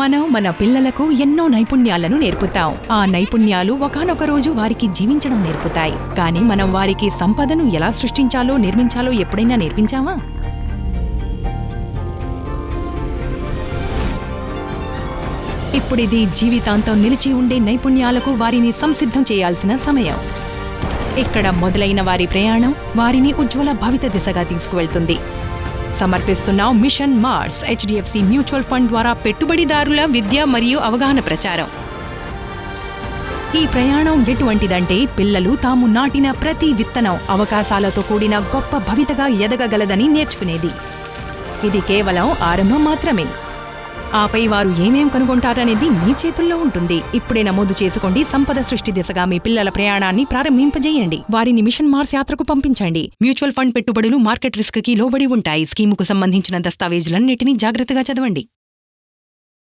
మనం మన పిల్లలకు ఎన్నో నైపుణ్యాలను నేర్పుతాం. ఆ నైపుణ్యాలు ఒకానొక రోజు వారికి జీవించడం నేర్పుతాయి. కానీ మనం వారికి సంపదను ఎలా సృష్టించాలో నిర్మించాలో ఎప్పుడైనా నేర్పించామా? ఇప్పుడిది జీవితాంతం నిలిచి ఉండే నైపుణ్యాలకు వారిని సంసిద్ధం చేయాల్సిన సమయం. ఇక్కడ మొదలైన వారి ప్రయాణం వారిని ఉజ్వల భవిత దిశగా తీసుకువెళ్తుంది. సమర్పిస్తున్నాం mission Mars HDFC mutual fund ద్వారా పెట్టుబడిదారుల విద్య మరియు అవగాహన ప్రచారం. ఈ ప్రయాణం ఎటువంటిదంటే పిల్లలు తాము నాటిన ప్రతి విత్తనం అవకాశాలతో కూడిన గొప్ప భవితగా ఎదగగలదని నేర్చుకునేది. ఇది కేవలం ఆరంభం మాత్రమే. ఆపై వారు ఏమేం కనుగొంటారనేది మీ చేతుల్లో ఉంటుంది. ఇప్పుడే నమోదు చేసుకోండి. సంపద సృష్టి దిశగా మీ పిల్లల ప్రయాణాన్ని ప్రారంభింపజేయండి. వారిని మిషన్ మార్స్ యాత్రకు పంపించండి. మ్యూచువల్ ఫండ్ పెట్టుబడులు మార్కెట్ రిస్క్ కి లోబడి ఉంటాయి. స్కీముకు సంబంధించిన దస్తావేజులన్నిటినీ జాగ్రత్తగా చదవండి.